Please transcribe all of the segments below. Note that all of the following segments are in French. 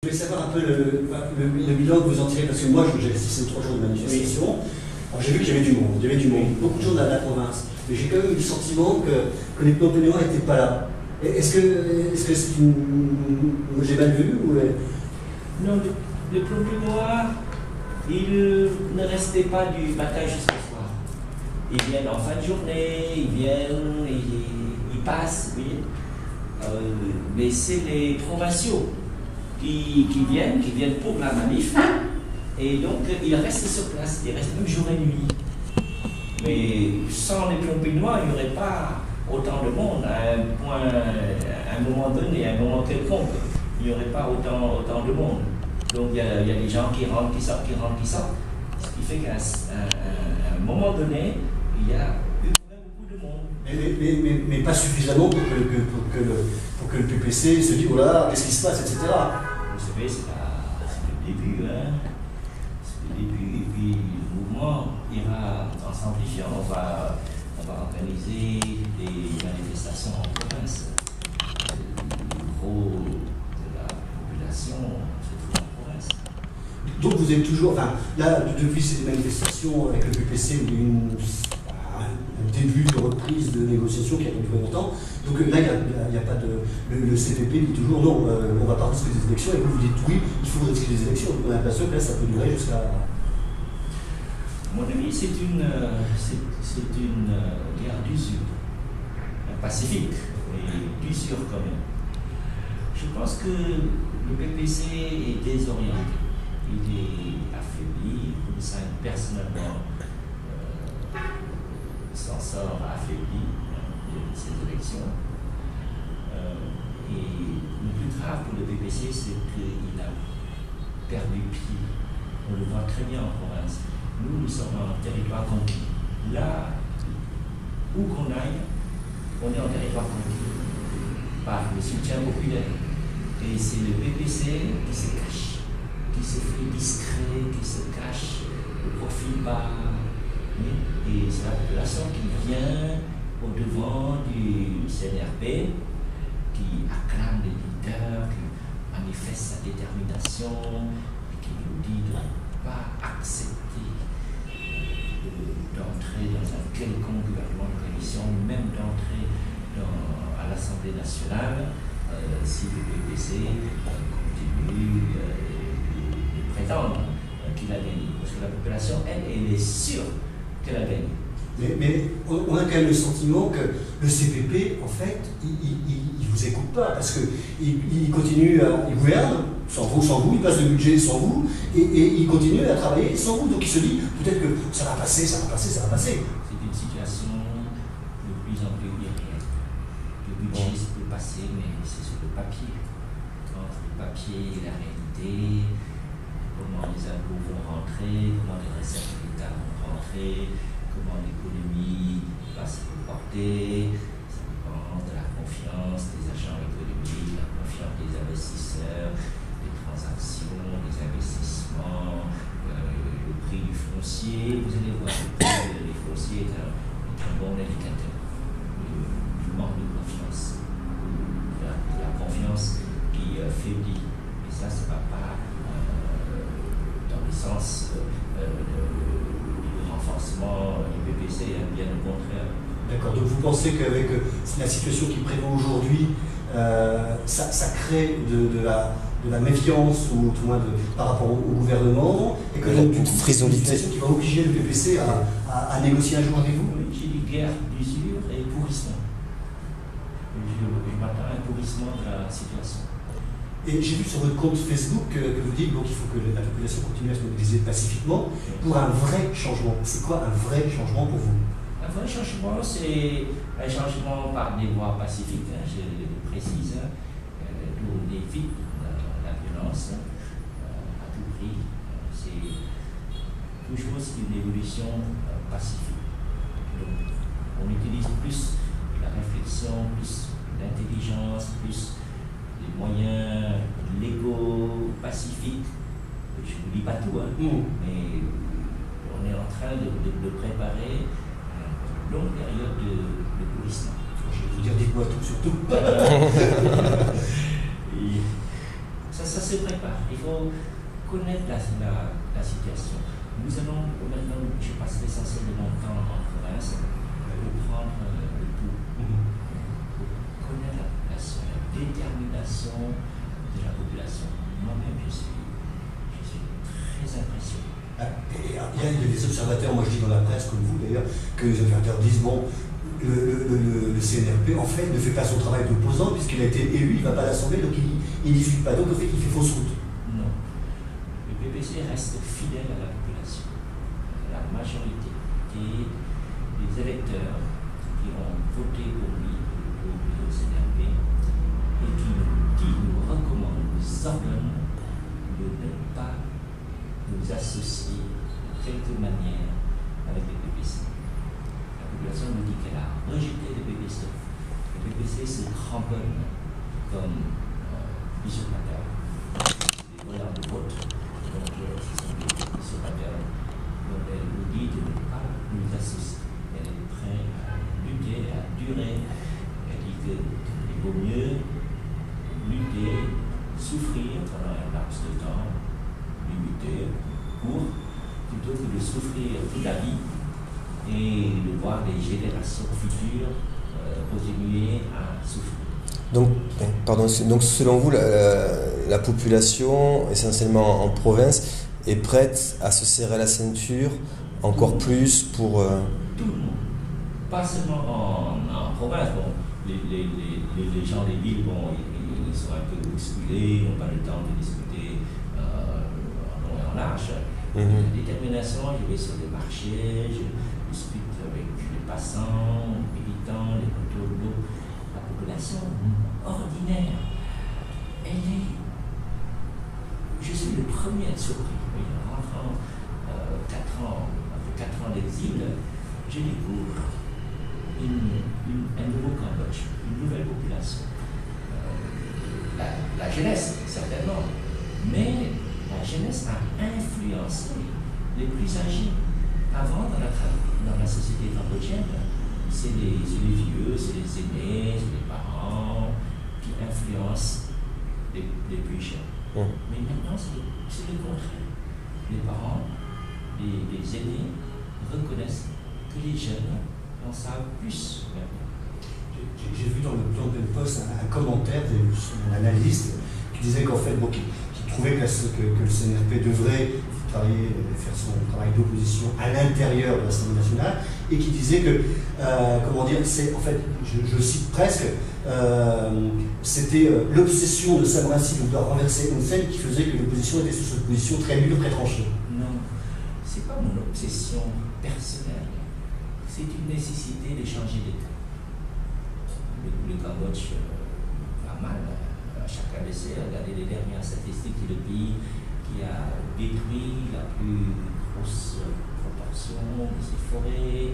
Je voulais savoir un peu le bilan que vous en tirez, parce que moi j'ai assisté aux 3 jours de manifestation. Alors j'ai vu qu'il y avait du monde, beaucoup de gens de la province. Mais j'ai quand même eu le sentiment que les Plampenois n'étaient pas là. Est-ce que c'est j'ai mal vu ou... Non, les Plampenois, ils ne restaient pas du matin jusqu'au soir. Ils viennent en fin de journée, ils passent, oui. Mais c'est les provinciaux qui viennent pour la manif. Et donc, ils restent sur place, ils restent même jour et nuit. Mais sans les Plampenois, il n'y aurait pas autant de monde à un moment donné, à un moment quelconque. Il n'y aurait pas autant de monde. Donc, il y a des gens qui rentrent, qui sortent. Ce qui fait qu'à un moment donné, il y a eu beaucoup de monde. Mais pas suffisamment pour que le PPC se dise, oh là, qu'est-ce qui se passe, etc. Vous savez, c'est le début, hein. C'est le début, et puis le mouvement ira en s'amplifiant. On va organiser des manifestations en province. Le gros de la population se trouve en province. Donc vous êtes toujours, enfin, là, depuis ces manifestations avec le PPC, il y a eu un début de reprise de négociations qui a duré longtemps. Donc là, il n'y a pas de... Le CPP dit toujours non, on ne va pas risquer des élections, et vous dites oui, il faut risquer des élections. Donc on a l'impression que là, ça peut durer jusqu'à... À mon avis, c'est une guerre d'usure, pacifique, mais d'usure quand même. Je pense que le PPC est désorienté, il est affaibli, comme ça personnellement s'en sort affaibli de ces élections. Et le plus grave pour le PPC, c'est qu'il a perdu pied. On le voit très bien en province. Nous sommes en territoire conquis. Là, où qu'on aille, on est en territoire conquis par le soutien populaire. Et c'est le PPC qui se cache, qui se fait discret, qui se cache, ne profite pas. Et c'est la population qui vient au-devant du CNRP, qui acclame les leaders, qui manifeste sa détermination, et qui nous dit de ne pas accepter d'entrer dans un quelconque gouvernement de coalition, même d'entrer à l'Assemblée nationale, si le PPC continue de prétendre qu'il a gagné. Parce que la population, elle est sûre qu'elle a gagné. Mais on a quand même le sentiment que le CPP, en fait, il vous écoute pas, parce qu'il continue il gouverne, sans vous, il passe le budget sans vous, et il continue à travailler sans vous. Donc il se dit, peut-être que ça va passer. C'est une situation de plus en plus irréelle. Le budget peut passer, mais c'est sur le papier. Entre le papier et la réalité, comment les impôts vont rentrer, comment les réserves de l'État vont rentrer, comment l'économie va se comporter, ça dépend de la confiance des agents économiques, la confiance des investisseurs, des transactions, des investissements, le prix du foncier. Vous allez voir, le prix du foncier est un bon indicateur du manque de confiance, de la confiance qui faiblit. Et ça ne va pas dans le sens renforcement du PPC, bien au contraire. D'accord, donc vous pensez qu'avec la situation qui prévaut aujourd'hui, ça crée de la méfiance, ou tout moins par rapport au gouvernement, et que donc une situation qui va obliger le PPC à négocier un jour avec vous? Oui, j'ai dit guerre d'usure et pourrissement. Je m'attends à un pourrissement de la situation. Et j'ai vu sur votre compte Facebook que vous dites qu'il faut que la population continue à se mobiliser pacifiquement pour un vrai changement. C'est quoi un vrai changement pour vous? Un vrai changement, c'est un changement par des voies pacifiques, hein, je le précise. Nous on évite la violence à tout prix. C'est toujours une évolution pacifique. Donc on utilise plus la réflexion, plus l'intelligence, plus les moyens légaux, pacifiques. Je ne vous dis pas tout, hein, mais on est en train de préparer une longue période de pourrissement. Je vais vous dire, dites-moi tout, surtout. Ça se prépare. Il faut connaître la situation. Nous allons maintenant, je passerai essentiellement de mon temps en province pour prendre le pouls, pour connaître la population, la détermination de la population. Moi-même, je suis très impressionné. Il y a des observateurs, moi je dis dans la presse, comme vous d'ailleurs, que les observateurs disent bon, le CNRP en fait ne fait pas son travail d'opposant puisqu'il a été élu, il ne va pas à l'Assemblée, donc il ne discute pas, donc en fait il fait fausse route. Non. Le PPC reste fidèle à la population, à la majorité. Et les électeurs qui ont voté pour lui, pour le CNRP, et qui nous recommandent, nous ordonnent de ne pas nous associer de quelque manière avec le PPC. La population nous dit qu'elle a rejeté le PPC. Le PPC se cramponne comme usurpateur. Les voleurs de vote, donc qui sont des usurpateurs. Donc elle nous dit de ne pas nous associer. Elle est prête à lutter, à durer. Elle dit qu'il vaut mieux lutter, souffrir pendant un laps de temps limité, court, plutôt que de souffrir toute la vie et de voir les générations futures continuer à souffrir. Donc selon vous, la population, essentiellement en province, est prête à se serrer la ceinture encore plus pour... Tout le monde. Pas seulement en province. Bon, les gens des villes, bon, ils sont un peu bousculés, n'ont pas le temps de discuter en long et en large. La détermination, je vais sur les marchés, je discute avec les passants, les militants, les contrôles d'eau. La population ordinaire, elle est. Je suis le premier à être surpris. En rentrant après 4 ans d'exil, je découvre un nouveau Cambodge, une nouvelle population. La jeunesse, certainement, mais la jeunesse a influencé les plus âgés. Avant, dans la société cambodgienne, c'est les vieux, c'est les aînés, c'est les parents qui influencent les plus jeunes. Mais maintenant, c'est le contraire. Les parents, les aînés reconnaissent que les jeunes en savent plus. J'ai vu dans le plan de poste un commentaire d'un analyste qui disait qu'en fait, qui trouvait que le CNRP devrait faire son travail d'opposition à l'intérieur de l'Assemblée nationale, et qui disait que, c'est en fait, je cite presque, c'était l'obsession de Sam Rainsy de vouloir renverser Hun Sen qui faisait que l'opposition était sur cette position très dure, très tranchée. Non, c'est pas mon obsession personnelle, c'est une nécessité de changer d'État. Le Cambodge va mal. Chacun le sait, regardez les dernières statistiques, c'est le pays qui a détruit la plus grosse proportion de ses forêts.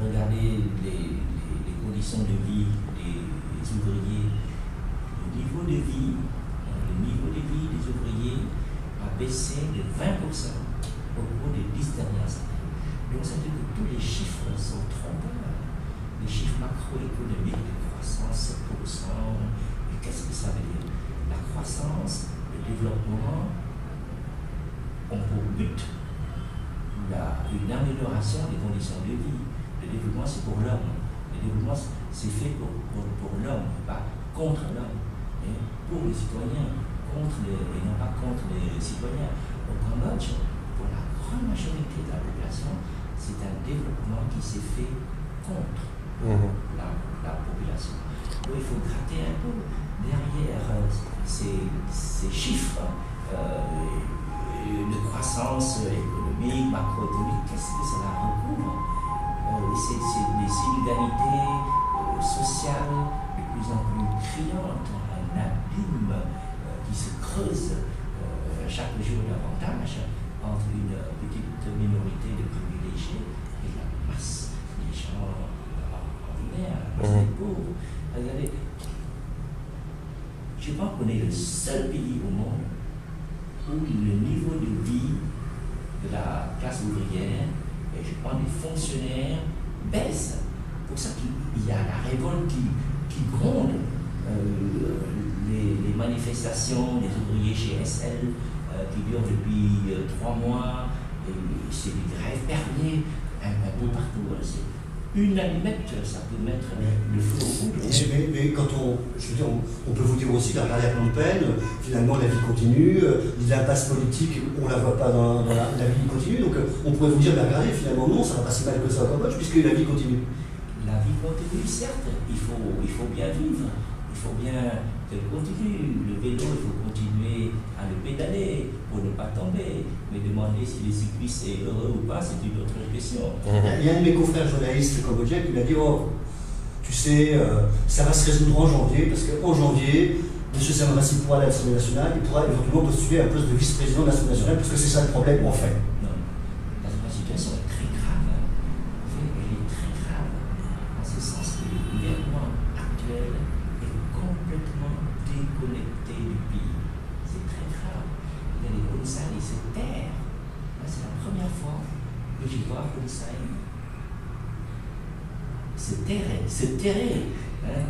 Regardez les conditions de vie des ouvriers. Le niveau de vie des ouvriers a baissé de 20% au cours des 10 dernières années. Donc ça veut dire que tous les chiffres sont trompeurs. Les chiffres macroéconomiques de croissance 7%, et qu'est-ce que ça veut dire? La croissance, le développement ont pour but une amélioration des conditions de vie. Le développement, c'est pour l'homme. Le développement, c'est fait pour l'homme, pas contre l'homme, mais pour les citoyens, et non pas contre les citoyens. Au Cambodge, pour la grande majorité de la population, c'est un développement qui s'est fait contre la population. Donc il faut gratter un peu derrière ces chiffres de croissance économique, macroéconomique. Qu'est-ce que cela recouvre? C'est des inégalités sociales de plus en plus criantes, un abîme qui se creuse chaque jour davantage entre une petite minorité de privilégiés et la masse des gens ordinaires, la masse des pauvres. Regardez, je pense qu'on est le seul pays au monde où le niveau de vie de la classe ouvrière et je pense des fonctionnaires baisse. Pour ça qu'il y a la révolte qui gronde les manifestations des ouvriers chez SL qui durent depuis 3 mois, c'est des grèves permis un peu partout. C'est une allumette, ça peut mettre le feu au fond. Mais quand je veux dire, on peut vous dire aussi, la regarder à Phnom Penh, finalement la vie continue, l'impasse politique, on la voit pas dans la vie continue, donc on pourrait vous dire, regardez, finalement non, ça va pas si mal que ça au Cambodge, puisque la vie continue. La vie continue, certes, il faut bien vivre, il faut bien qu'elle continue. Le vélo, il faut continuer à le pédaler pour ne pas tomber. Mais demander si les cyclistes sont heureux ou pas, c'est une autre question. Il y a un de mes confrères journalistes cambodgiens qui m'a dit, oh, tu sais, ça va se résoudre en janvier, parce qu'en janvier, M. Samarassi pourra aller à l'Assemblée nationale, il pourra éventuellement postuler à un poste de vice-président de l'Assemblée nationale, parce que c'est ça le problème, en fait. Non, la situation est très grave. Elle est très grave, en ce sens que le gouvernement actuel est complètement déconnecté du pays. C'est très grave. Il y a les Khonsaï, ils se terrent. C'est la première fois que je vois Khonsaï se terrer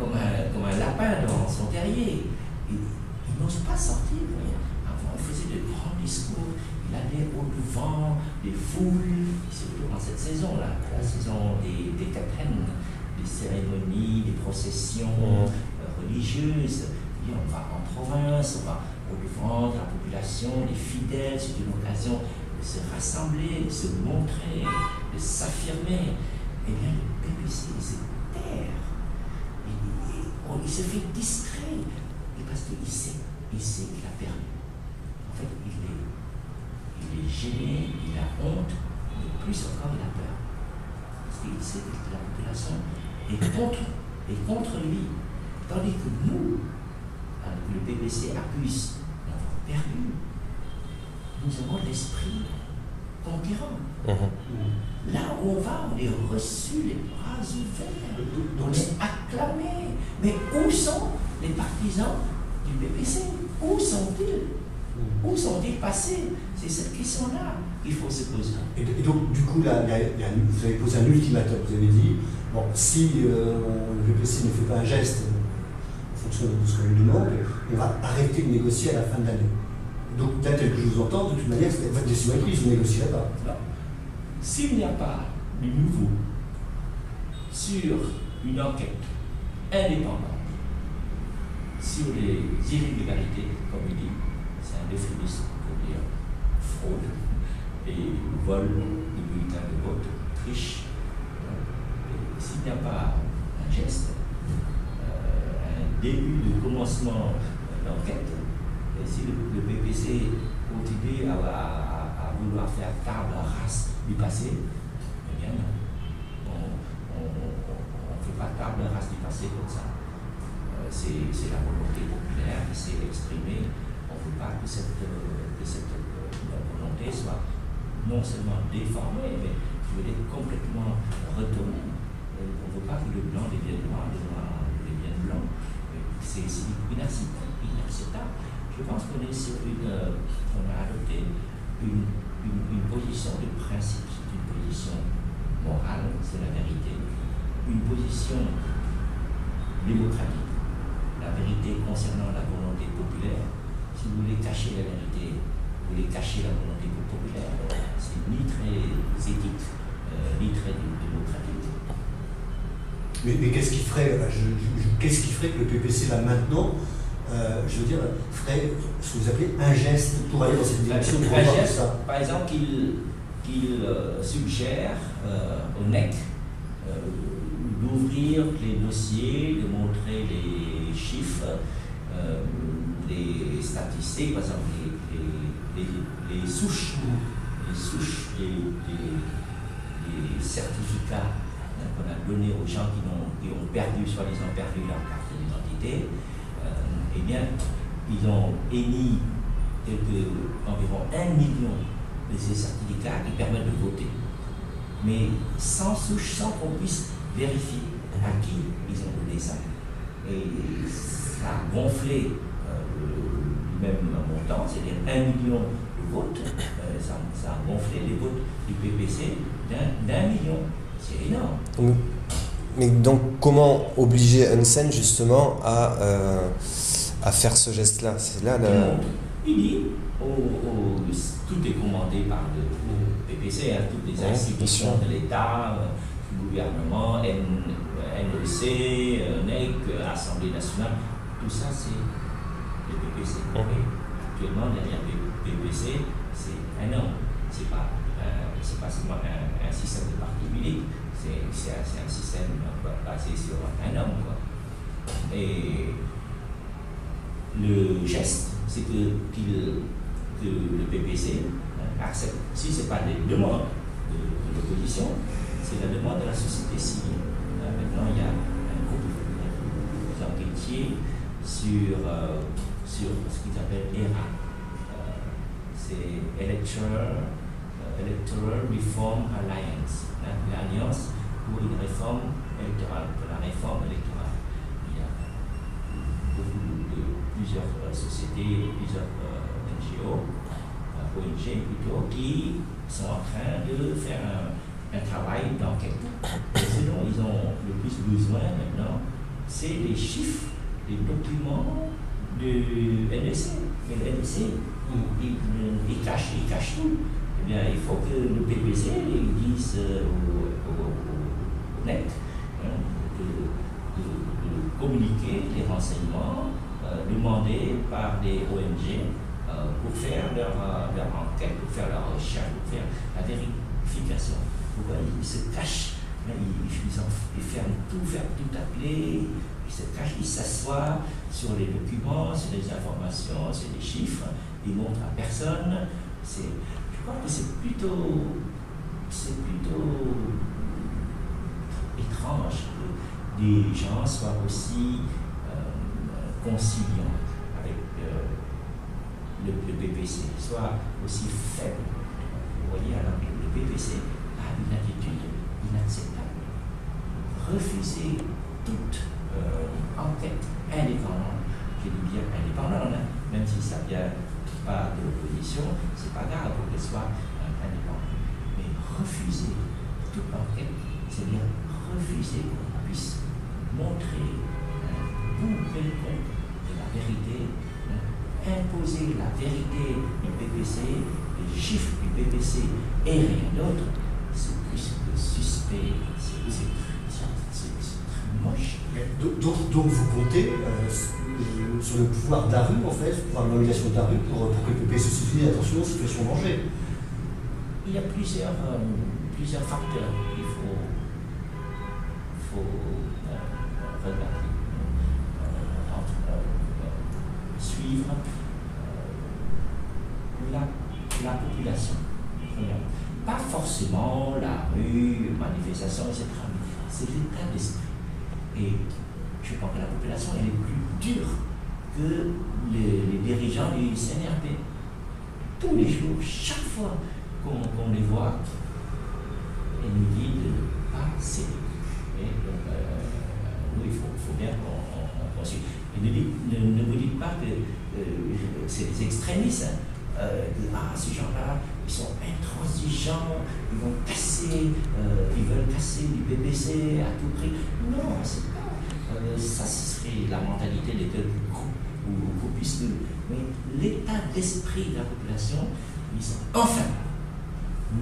comme un lapin dans son terrier. Il n'ose pas sortir. Avant, il faisait de grands discours. Il allait au-devant des foules, surtout dans cette saison-là, la saison des Katren, des cérémonies, des processions religieuses. Et on va en province, on va au-devant de la population, des fidèles, c'est une occasion de se rassembler, de se montrer, de s'affirmer. Eh bien, le PPC, il se terre. Il se fait distrait. Parce qu'il sait qu'il a perdu. En fait, il est gêné, il a honte, mais plus encore, il a peur. Parce qu'il sait que la population est contre lui. Tandis que nous, le PPC accuse d'avoir perdu, nous avons l'esprit conquérant. Là où on va, on est reçu les bras ouverts, on est acclamé. Mais où sont les partisans du PPC? Où sont-ils? Où sont-ils passés? C'est cette question-là qu'il faut se poser. Et donc, du coup, là, vous avez posé un ultimatum. Vous avez dit, bon, si le PPC ne fait pas un geste en fonction de ce qu'on lui demande, on va arrêter de négocier à la fin de l'année. Donc, tel que je vous entends, de toute manière, c'est votre décision écrite, je ne négocierai pas. Non. S'il n'y a pas de nouveau sur une enquête indépendante sur les irrégularités, comme il dit, c'est un euphémisme pour dire fraude et vol de bulletins de vote, triche. S'il n'y a pas un geste, un début de commencement d'enquête, et si le PPC continue à vouloir faire table rase du passé, eh bien non. On ne fait pas table rase du passé comme ça. C'est la volonté populaire qui s'est exprimée. On ne veut pas que cette volonté soit non seulement déformée, mais je veux dire complètement retournée. On ne veut pas que le blanc devienne noir, le noir devienne blanc. C'est inacceptable. Je pense qu'on a adopté une position de principe, c'est une position morale, c'est la vérité, une position démocratique, la vérité concernant la volonté populaire. Si vous voulez cacher la vérité, vous voulez cacher la volonté populaire, c'est ni très éthique, ni très démocratique. Mais qu'est-ce qui ferait que le PPC là maintenant, je veux dire, ferait ce que vous appelez un geste pour aller dans cette direction? Un geste, par exemple, qu'il suggère au NEC d'ouvrir les dossiers, de montrer les chiffres, les statistiques, par exemple les souches, les certificats qu'on a donnés aux gens qui ont perdu, soi-disant perdu leur carte d'identité. Eh bien, ils ont émis environ 1 million de ces certificats qui permettent de voter. Mais sans souche, sans qu'on puisse vérifier à qui ils ont donné ça. Et ça a gonflé le même montant, c'est-à-dire 1 million de votes, ça a gonflé les votes du PPC d'1 million. C'est énorme. Mais donc, comment obliger Hun-Sen justement à faire ce geste-là? C'est là Il dit, tout est commandé par le PPC, hein, toutes les institutions de l'État, le gouvernement, NEC, NEC, Assemblée nationale, tout ça c'est le PPC. Actuellement, derrière le PPC, c'est un homme, c'est pas seulement un système de parti unique, c'est un système basé sur un homme, quoi. Et le geste, c'est que le PPC accepte. Si ce n'est pas les demandes de l'opposition, c'est la demande de la société civile. Maintenant, il y a un groupe d'enquêtiers sur ce qu'ils appellent ERA. C'est Electoral Reform Alliance, l'alliance pour une réforme électorale, pour la réforme électorale. Il y a plusieurs sociétés, plusieurs NGO, ONG plutôt, qui sont en train de faire un travail d'enquête. Ce dont ils ont le plus besoin maintenant, c'est les chiffres, les documents de NEC. Et le NEC, il cache tout. Eh bien, il faut que le PPC dise au NEC de communiquer les renseignements demandés par des ONG pour faire leur enquête, pour faire leur recherche, pour faire la vérification. Pourquoi ils se cachent, ils ferment tout appeler, ils se cachent, ils s'assoient sur les documents, sur les informations, sur les chiffres, ils montrent à personne. Je crois que c'est plutôt étrange que des gens soient aussi conciliants avec le PPC, soient aussi faibles. Vous voyez, alors le PPC a une attitude inacceptable. Refuser toute enquête indépendante, je dis bien indépendante, hein, même si ça vient pas de l'opposition, c'est pas grave pour qu'elle soit indépendante. Mais refuser toute enquête, c'est-à-dire refuser qu'on puisse montrer un bout quelconque de la vérité, imposer la vérité du PPC, les chiffres du PPC et rien d'autre, c'est plus que suspect, c'est très moche. Donc vous comptez sur le pouvoir d'Aru, en fait, le pouvoir de l'organisation d'Aru pour que le PPC se dise attention aux situations de danger. Il y a plusieurs facteurs qu'il faut regarder, suivre la population. Pas forcément la rue, manifestation, etc. C'est l'état d'esprit. Et je pense que la population elle est plus dure que les dirigeants du CNRP. Tous les jours, chaque fois qu'on les voit, ils nous disent de ne pas céder. Il faut bien qu'on suive. Ne vous dites pas que c'est des extrémistes. Ces gens-là, ils sont intransigeants, ils veulent casser du PPC à tout prix. Non, c'est pas. Ça, ce serait la mentalité des quelques groupes ou groupuscules. Mais l'état d'esprit de la population, ils sont enfin.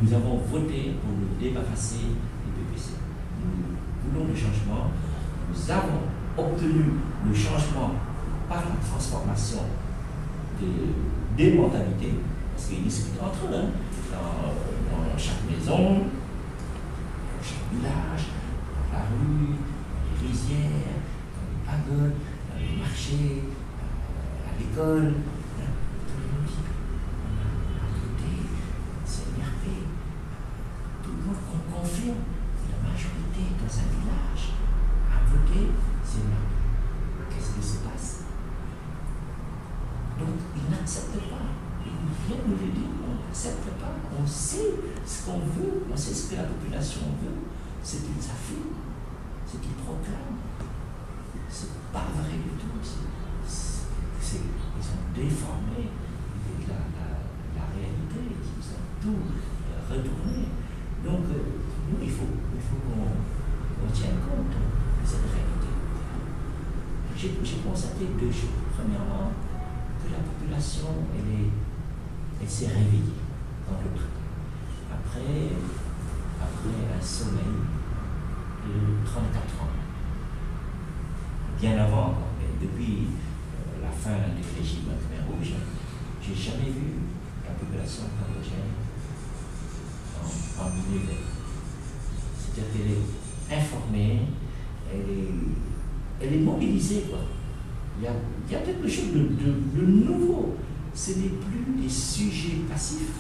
Nous avons voté pour nous débarrasser du PPC. Nous voulons le changement. Nous avons obtenu le changement par la transformation des mentalités, parce qu'ils discutent entre eux, dans chaque maison, dans chaque village, dans la rue, dans les rizières, dans les pagodes, dans les marchés, à l'école. Tout le monde dit, on a voté, c'est énervé. Tout le monde confirme, la majorité dans un village a voté, c'est énervé. Qu'est-ce qui se passe? Donc, ils n'acceptent pas. Ils viennent nous le dire, on n'accepte pas. On sait ce qu'on veut, on sait ce que la population veut. Ce qu'ils affirment, ce qu'ils proclament. C'est pas vrai du tout. Ils ont déformé la réalité. Ils ont tout retourné. Donc, nous, il faut qu'on on tient compte de cette réalité. J'ai constaté deux choses. Premièrement, que la population, elle s'est réveillée dans le temps. Après un sommeil de 34 ans. Bien avant, mais depuis la fin du régime Khmer Rouge, j'ai jamais vu la population cambodgienne en milieu. C'est-à-dire qu'elle est informée, elle est mobilisée, quoi. Il y a quelque chose de nouveau. Ce n'est plus des sujets passifs,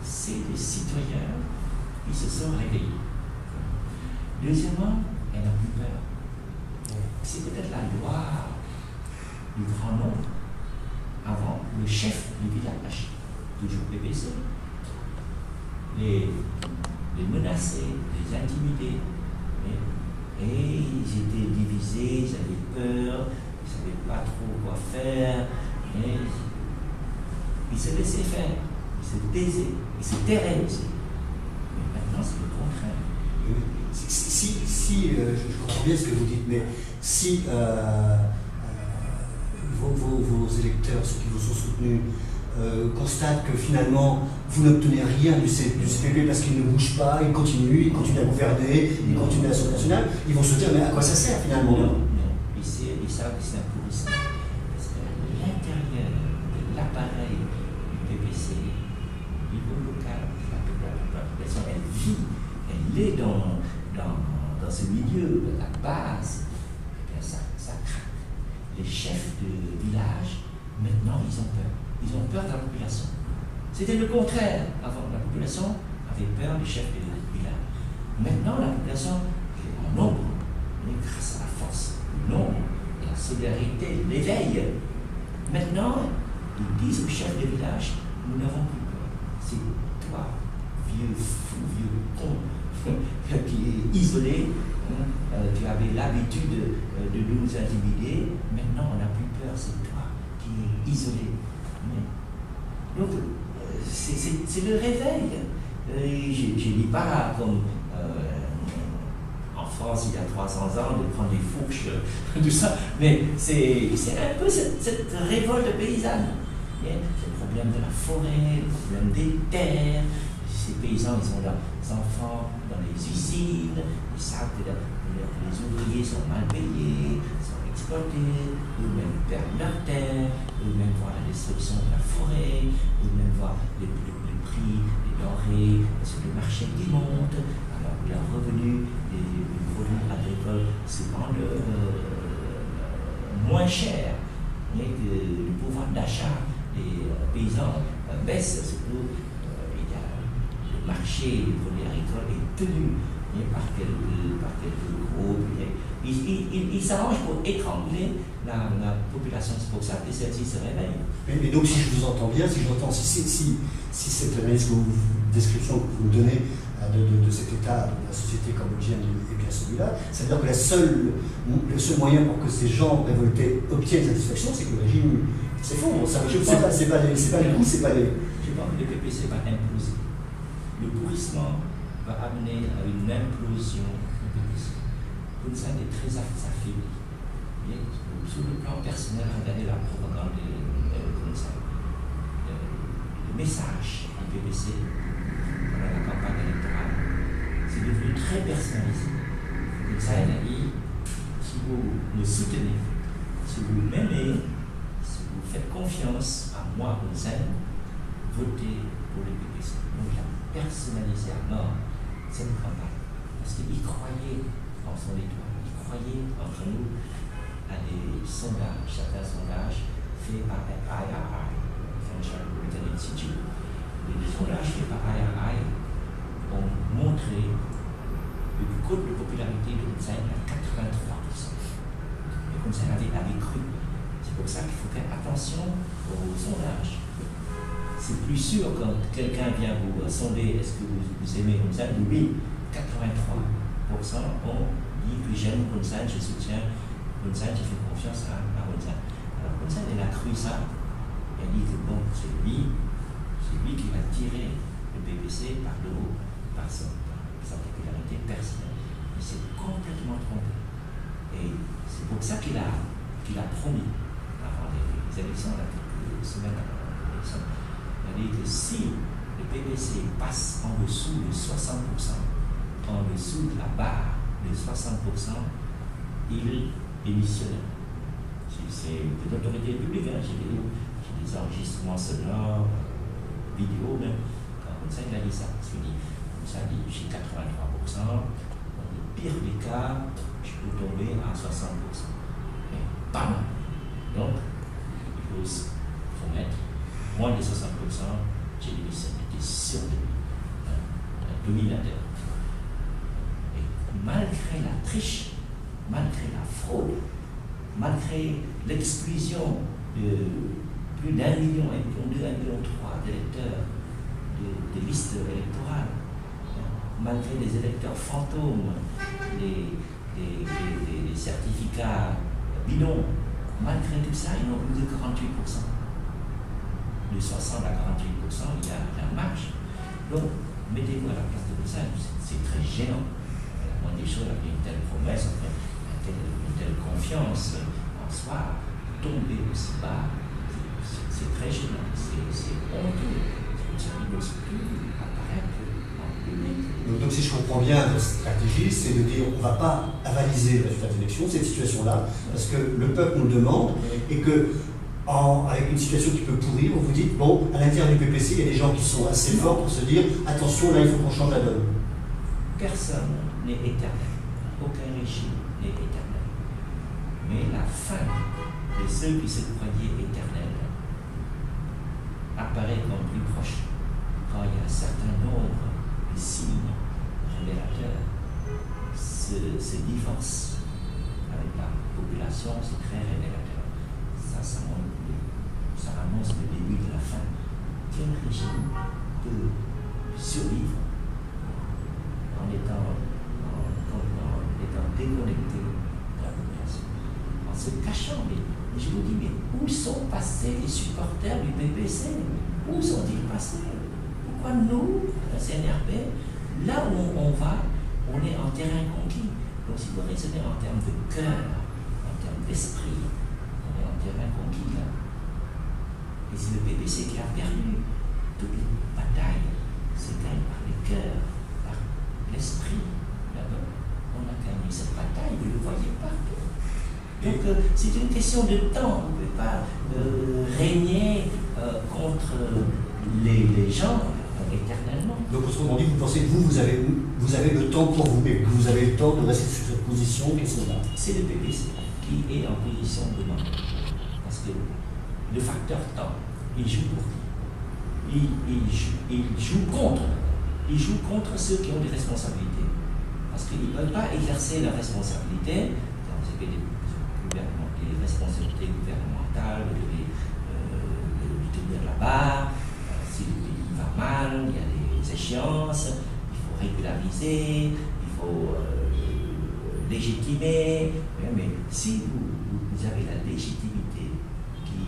c'est des citoyens qui se sont réveillés. Deuxièmement, elle n'a plus peur. C'est peut-être la loi du grand nombre. Avant, le chef du village, toujours PPC, les menacer, les intimider. Et ils étaient divisés, ils avaient peur, ils ne savaient pas trop quoi faire. Et ils se laissaient faire, ils se taisaient, ils se tairaient aussi. Mais maintenant, c'est le contraire. Si je comprends bien ce que vous dites, mais si vos électeurs, ceux qui vous ont soutenus, constatent que finalement vous n'obtenez rien du CPP parce qu'ils ne bougent pas, ils continuent à gouverner, ils continuent à l'Assemblée nationale, ils vont se dire mais à quoi ça sert finalement? Non. Ils savent que c'est un pourrissement. Parce que l'intérieur de l'appareil du PPC, au niveau local, la population, elle vit, elle est dans ce milieu, la base, et bien ça craque. Les chefs de village, maintenant, ils ont peur. Ils ont peur de la population. C'était le contraire. Avant, la population avait peur des chefs de village. Maintenant, la population est en nombre, mais grâce à la force du nombre et la solidarité, l'éveil. Maintenant, ils disent aux chefs de village, nous n'avons plus peur. C'est toi, vieux fou, vieux con, qui est isolé. Tu avais l'habitude de nous intimider. Maintenant, on n'a plus peur. C'est toi qui es isolé. Donc, c'est le réveil. Je ne dis pas comme en France il y a 300 ans de prendre des fourches, tout ça, mais c'est un peu cette révolte paysanne. Le problème de la forêt, le problème des terres. Ces paysans, ils ont leurs enfants dans les usines, ils savent que les ouvriers sont mal payés, sont exploités, eux-mêmes perdent leurs terres, eux-mêmes voient la destruction de la forêt, eux-mêmes voient les prix des denrées sur le marché qui montent, alors que leurs revenus des produits agricoles se vendent moins cher, mais que le pouvoir d'achat des paysans baisse, surtout il y a le marché des produits agricoles est tenu par quelques groupes. Ils s'arrangent pour étrangler la population. C'est pour ça que celle-ci se réveille. Mais donc, si je vous entends bien, si cette analyse, description que vous me donnez de cet état de la société cambodgienne est bien celui-là, c'est-à-dire que le seul moyen pour que ces gens révoltés obtiennent satisfaction, c'est que le régime s'effondre. C'est pas les coups, c'est pas les. Je pense que le PPC va imploser. Le pourrissement va amener à une implosion du PPC. Hun Sen est très affaibli. Sur le plan personnel, regardez la propagande de Hun Sen. Le message du PPC pendant la campagne électorale, c'est devenu très personnalisé. Hun Sen a dit, si vous me soutenez, si vous m'aimez, si vous faites confiance à moi, Hun Sen, votez pour le PPC. Donc il a personnalisé à mort cette campagne. Parce qu'il croyait en son étoile, il croyait entre nous à des sondages, certains sondages faits par IRI, Financial Return Institute. Les sondages faits par IRI ont montré le coût de popularité de Hun Sen à 83%. Et Hun Sen avait cru. C'est pour ça qu'il faut faire attention aux sondages. C'est plus sûr quand quelqu'un vient vous sonder est-ce que vous aimez Hun Sen, oui, 83% ont dit que j'aime Hun Sen, je soutiens Hun Sen, je fais confiance à Hun Sen. Alors Hun Sen, elle a cru ça, elle dit que bon, c'est lui qui va tirer le PPC par le haut, par sa popularité personnelle. Il s'est complètement trompé. Et c'est pour ça qu'il a promis, avant les élections, là, quelques semaines avant l'élection, il a dit que si le PPC passe en dessous de 60%, en dessous de la barre de 60%, il démissionne. C'est de l'autorité publique, hein. J'ai des enregistrements sonores, vidéo même. Comme ça, il a dit ça. Il dit, comme ça, il dit, j'ai 83%. Dans le pire des cas, je peux tomber à 60%. Mais pas mal. Donc, il faut mettre moins de 60%. J'ai démissionné, j'étais sûr de lui. Un dominateur. Et malgré la triche, malgré la fraude, malgré l'exclusion de plus d'1,1 million, 2,3 millions d'électeurs de listes électorales, malgré les électeurs fantômes, les certificats bidons, malgré tout ça, ils n'ont plus de 48%. De 60 à 48%, il y a un marge. Donc, mettez-vous à la place de tout ça, c'est très gênant. La moindre des choses, avec une telle promesse, une telle confiance en soi, tomber aussi bas, c'est très gênant, c'est honteux. Ça ne doit plus apparaître en public. Donc si je comprends bien votre stratégie, c'est de dire on ne va pas avaliser le résultat des élections, cette situation-là, parce que le peuple nous le demande, et que avec une situation qui peut pourrir, vous vous dites, bon, à l'intérieur du PPC, il y a des gens qui sont assez forts pour se dire, attention, là, il faut qu'on change la donne. Personne n'est éternel. Aucun régime n'est éternel. Mais la fin de ceux qui se croyaient éternels apparaît comme plus proche quand il y a un certain nombre de signes révélateurs se divorcent avec la population, c'est très révélateur. Ça annonce le début de la fin. Quel régime peut survivre en étant déconnecté de la population, en se cachant? Mais je vous dis, mais où sont passés les supporters du PPC? Où sont-ils passés? Pourquoi nous, la CNRP, là où on va, on est en terrain conquis? Donc si vous raisonnez en termes de cœur, en termes d'esprit, on est en terrain conquis là. Et c'est le PPC qui a perdu. Toutes les batailles se gagnent par le cœur, par l'esprit. Là-bas, on a gagné cette bataille, vous le voyez partout. Donc c'est une question de temps. On ne peut pas régner contre les gens éternellement. Donc autrement dit, vous pensez que vous avez le temps pour vous, mais vous avez le temps de rester sur cette position qui est là. C'est le PPC qui est en position de demande. Parce que le facteur temps, il joue pour qui? Il joue contre ceux qui ont des responsabilités. Parce qu'ils ne veulent pas exercer la responsabilité. Vous avez des responsabilités gouvernementales, vous devez tenir la barre. Si le pays va mal, il y a des échéances, il faut régulariser, il faut légitimer. Mais si vous avez la légitimité qui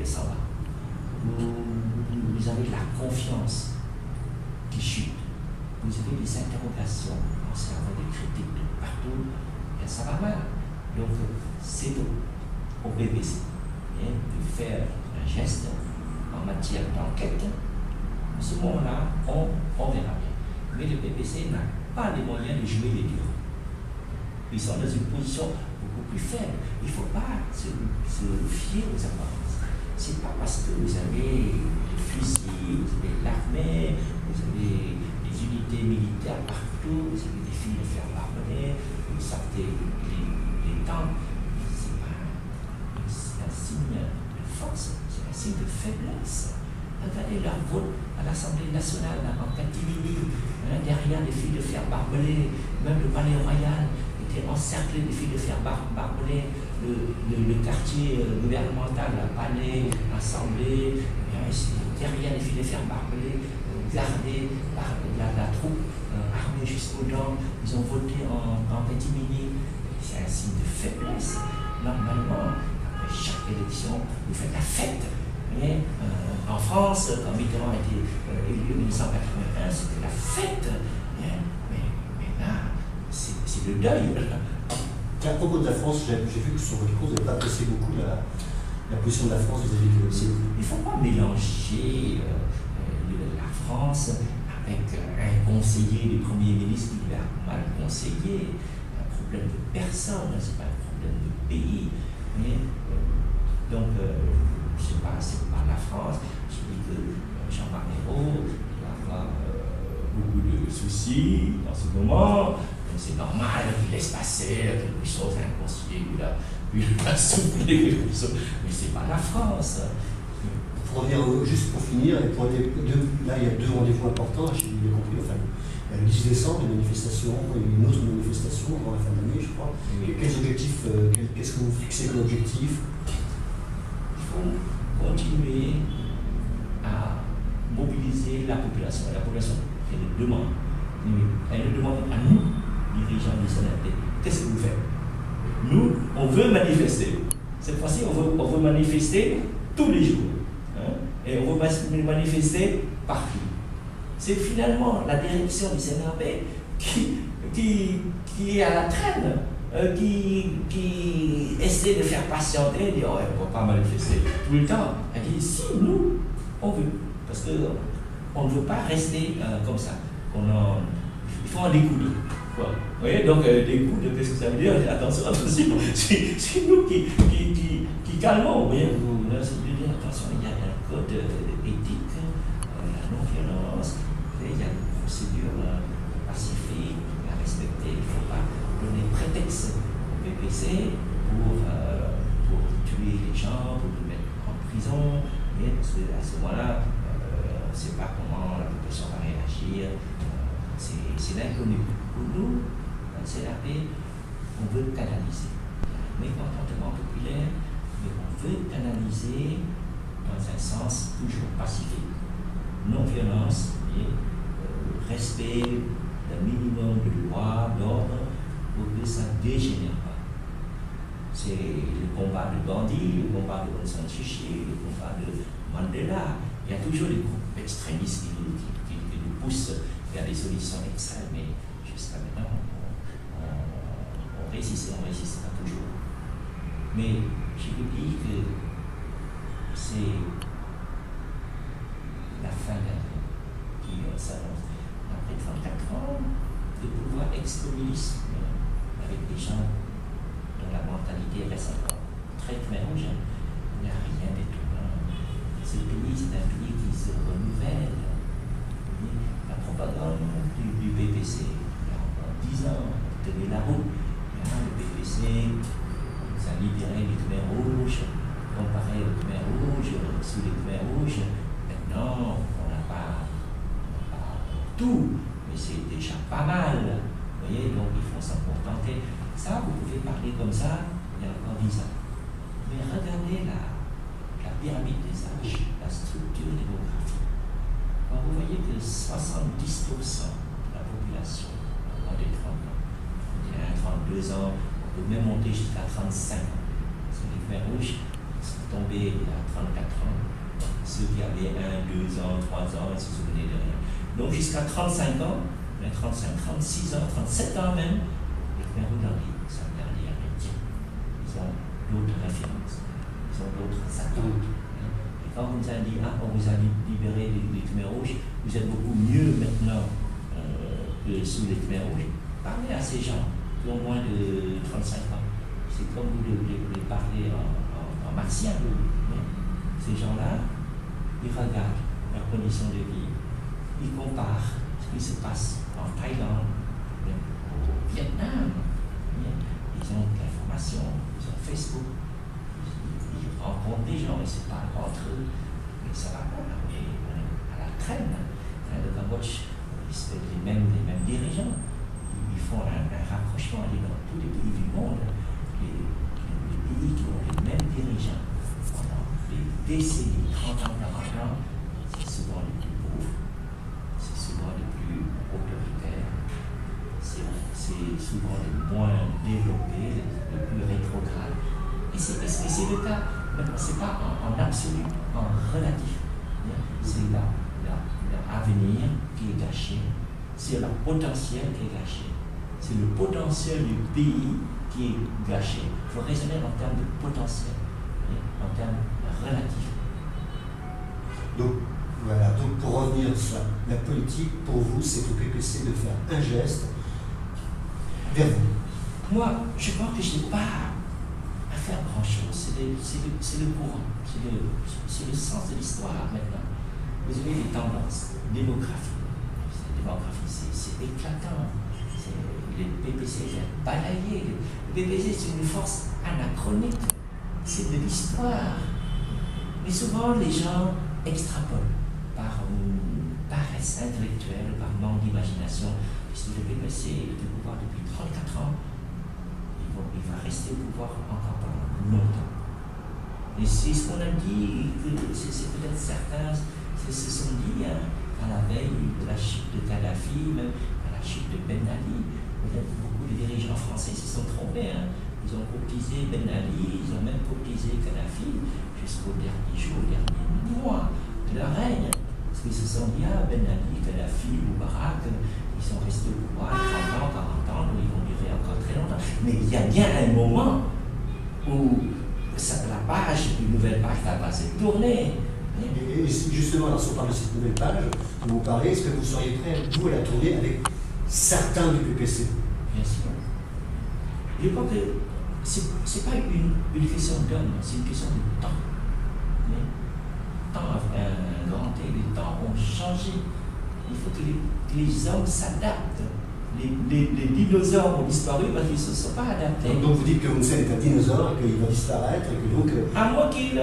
s'en va, vous avez la confiance qui chute, vous avez des interrogations, on sait avoir des critiques de partout, et ça va mal. Donc c'est au BBC de faire un geste en matière d'enquête. À ce moment-là, on verra bien. Mais le BBC n'a pas les moyens de jouer les durs. Ils sont dans une position beaucoup plus faible. Il ne faut pas se fier aux apparences. Ce n'est pas parce que vous avez des fusils, vous avez l'armée, vous avez des unités militaires partout, vous avez des filles de fer barbelés, vous sortez les tanks. Ce n'est pas un signe de force, c'est un signe de faiblesse. Regardez leur vote à l'Assemblée nationale en catimini, derrière les filles de fer barbelées, même le palais royal était encerclé de filles de fer barbelées, le quartier gouvernemental, le palais, l'Assemblée, derrière les filles de fer barbelées, gardées par la troupe armée jusqu'aux dents, ils ont voté en catimini. C'est un signe de faiblesse. Normalement, après chaque élection, vous faites la fête. Mais en France, quand Mitterrand a été élu en 1981, c'était la fête. Mais là, le deuil. À propos de la France, j'ai vu que sur votre cours, vous n'avez pas apprécié beaucoup la position de la France vis-à-vis de l'OCDE. Il ne faut pas mélanger la France avec un conseiller du Premier ministre qui lui a mal conseillé. Un problème de personne, ce n'est pas un problème de pays. Donc, c'est pas la France. Je dis que Jean-Marc Ayrault va avoir beaucoup de soucis dans ce moment. C'est normal qu'il laisse passer quelque chose à un conseiller, il a soufflé quelque chose. Mais c'est pas la France. Pour revenir, juste pour finir, et là il y a 2 rendez-vous importants, j'ai bien compris, enfin, il y a le 10 décembre, une manifestation, et une autre manifestation avant la fin de l'année, je crois. Oui. Quels objectifs, qu'est-ce que vous fixez comme objectif? Il faut continuer à mobiliser la population. La population, elle le demande. Elle le demande à nous, dirigeants du CNRD. Qu'est-ce que vous faites? Nous, on veut manifester. Cette fois-ci, on veut manifester tous les jours. Et on veut manifester partout. C'est finalement la direction du CNRD qui est à la traîne, qui essaie de faire patienter, dire oh, on ne va pas manifester tout le temps. Elle dit si nous, on veut. Parce qu'on ne veut pas rester comme ça. Il faut en découdre. Vous voyez, donc découdre, qu'est-ce que ça veut dire? Attention, c'est nous qui calmons. Vous voyez, attention, il y a un code éthique, la non-violence, il y a une procédure pacifique à respecter. Il ne faut pas donner prétexte au PPC pour tuer les gens, pour les mettre en prison. Parce qu'à ce moment-là, on ne sait pas comment la population va réagir. C'est l'inconnu. Pour nous, dans le CNRD, on veut canaliser. Il y a un mécontentement populaire, mais on veut canaliser dans un sens toujours pacifique. Non-violence et respect d'un minimum de loi, d'ordre, pour que ça ne dégénère pas. C'est le combat de Gandhi, le combat de Aung San Suu Kyi, le combat de Mandela. Il y a toujours des groupes extrémistes qui nous poussent vers des solutions extrêmes, mais jusqu'à maintenant, on résistera toujours. Mais je vous dis que c'est la fin d'un qui s'annonce. Après 34 ans de pouvoir ex-communiste, avec des gens dont la mentalité reste encore très rouge, il n'y a rien d'étonnant. Ce pays, c'est un pays qui se renouvelle. La propagande du PPC, il y a encore 10 ans, tenait la route. Le PPC nous a libéré du Khmer Rouge, comparé au Khmer Rouge, sous les Khmer Rouges. Maintenant, on n'a pas tout, mais c'est déjà pas mal. Vous voyez, donc il faut s'en contenter. Ça, vous pouvez parler comme ça il y a encore 10 ans. Mais regardez la pyramide des âges, la structure démographique. Quand vous voyez que 70% de la population a moins de 30 ans, il y a 32 ans, on peut même monter jusqu'à 35 ans. Parce que les Khmer Rouges sont tombés il y a 34 ans. Ceux qui avaient 1, 2 ans, 3 ans, ils se souvenaient de rien. Donc jusqu'à 35 ans, 35, 36 ans, 37 ans même, les Khmer Rouges sont derniers chrétiens. Ils ont d'autres références, ils ont d'autres attentes. Et quand on vous a dit, on vous a libéré des Khmer Rouges, vous êtes beaucoup mieux maintenant que sous les Khmer Rouges. Parlez à ces gens qui ont moins de 35 ans. C'est comme vous devez parler en martien. Ces gens-là, ils regardent leurs conditions de vie, ils comparent ce qui se passe en Thaïlande, au Vietnam. Ils ont de l'information, ils ont Facebook, ils rencontrent des gens, ils se parlent entre eux, mais ça va pas, on est à la traîne. Le Cambodge, c'est les mêmes dirigeants. Ils font un rapprochement dans tous les pays du monde. Les pays qui ont les mêmes dirigeants pendant des décennies, 30 ans, 40 ans, c'est souvent les plus pauvres, c'est souvent les plus autoritaires, c'est souvent les moins développés, les plus rétrogrades. Et c'est le cas, c'est pas en absolu, en relatif. C'est leur avenir qui est gâché, c'est leur potentiel qui est gâché. c'est le potentiel du pays qui est gâché. Il faut raisonner en termes de potentiel, en termes relatifs. Donc, voilà, donc pour revenir sur la politique, pour vous, c'est au PPC de faire un geste vers vous. Moi, je crois que je n'ai pas à faire grand-chose. C'est le courant, c'est le sens de l'histoire maintenant. Vous avez des tendances démographiques. La démographie, c'est éclatant. Le PPC est balayé. Le PPC, c'est une force anachronique. C'est de l'histoire. Mais souvent, les gens extrapolent par paresse intellectuelle, par manque d'imagination. Puisque le PPC est au pouvoir depuis 34 ans, il va rester au pouvoir encore pendant longtemps. Et c'est ce qu'on a dit, c'est peut-être certains se sont dit à la veille de la chute de Kadhafi, même à la chute de Ben Ali. Peut-être beaucoup de dirigeants français se sont trompés. Ils ont courtisé Ben Ali, ils ont même courtisé Kadhafi jusqu'au dernier jour, au dernier mois de leur règne. Parce qu'ils se sont dit, Ben Ali, Kadhafi, Moubarak, ils sont restés au pouvoir 30 ans, 40 ans, donc ils vont durer encore très longtemps. Mais il y a bien un moment où la page, une nouvelle page va se tourner. Et justement, alors, si on parle de cette nouvelle page, vous parlez, est-ce que vous seriez prêt, vous, à la tourner avec certains du PPC? Bien sûr. Je crois que ce n'est pas une question d'homme, c'est une question de temps. Mais le temps a fait un grand T, les temps ont changé. Il faut que les hommes s'adaptent. Les dinosaures ont disparu parce qu'ils ne se sont pas adaptés. Donc vous dites que Hun Sen est un dinosaure et qu'il va disparaître et que donc... À moins qu'il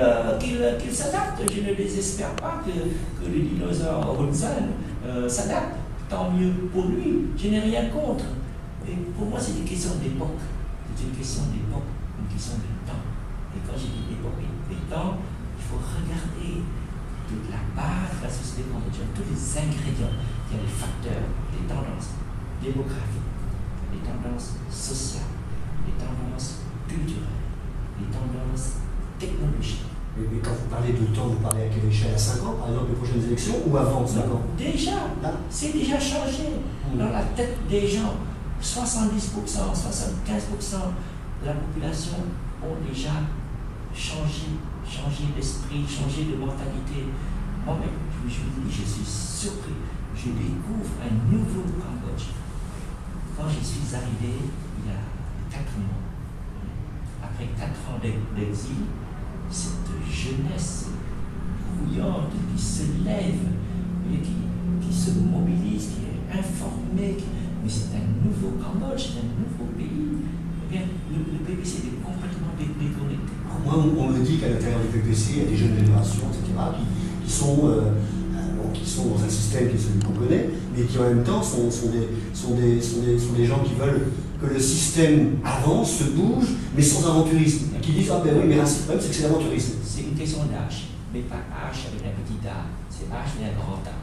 s'adapte. Je ne désespère pas que le dinosaure Hun Sen s'adapte. Tant mieux pour lui. Je n'ai rien contre. Et pour moi, c'est une question d'époque. C'est une question d'époque, une question de temps. Et quand j'ai dit époque et temps, il faut regarder toute la base de la société conventuelle, tous les ingrédients. Il y a les facteurs, les tendances démographiques, les tendances sociales, les tendances culturelles, les tendances technologiques. Mais quand vous parlez de temps, vous parlez à quelle échelle? À 5 ans, par exemple, les prochaines élections, ou avant 5 ans? Déjà, c'est déjà changé dans la tête des gens. 70%, 75% de la population ont déjà changé d'esprit, changé de mentalité. Moi-même, je suis surpris. Je découvre un nouveau Cambodge. Quand je suis arrivé il y a 4 mois, après 4 ans d'exil, cette jeunesse bouillante qui se lève, qui se mobilise, qui est informée, mais c'est un nouveau Cambodge, c'est un nouveau pays. Eh bien, le PPC est complètement déconnecté. Moi, on me dit qu'à l'intérieur du PPC, il y a des jeunes générations, etc., qui sont dans un système qui est celui qu'on connaît, mais qui en même temps sont des gens qui veulent que le système avance, se bouge, mais sans aventurisme. Qui disent, ah ben oui, mais le problème, c'est que c'est l'aventurisme. C'est une question d'âge, mais pas H avec un petit A, c'est H avec un grand A.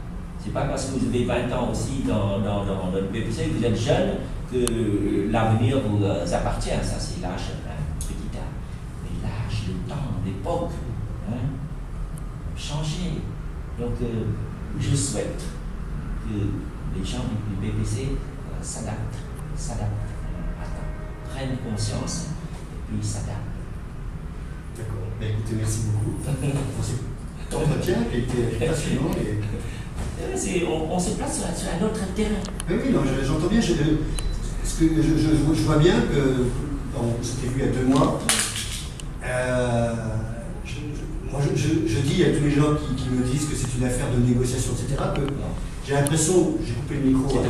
C'est pas parce que vous avez 20 ans aussi dans le PPC que vous êtes jeune que l'avenir vous appartient. Ça, c'est l'âge avec un petit A. Mais l'âge, le temps, l'époque, changer. Donc, je souhaite que les gens du PPC s'adaptent à temps, prennent conscience et puis s'adaptent. D'accord. Ben, écoutez, merci beaucoup pour cet entretien qui a été passionnant. On se place sur un autre terrain. Oui, non, j'entends bien. Je vois bien que c'était vu il y a 2 mois. Moi, je dis à tous les gens qui me disent que c'est une affaire de négociation, etc., que j'ai l'impression, j'ai coupé le micro.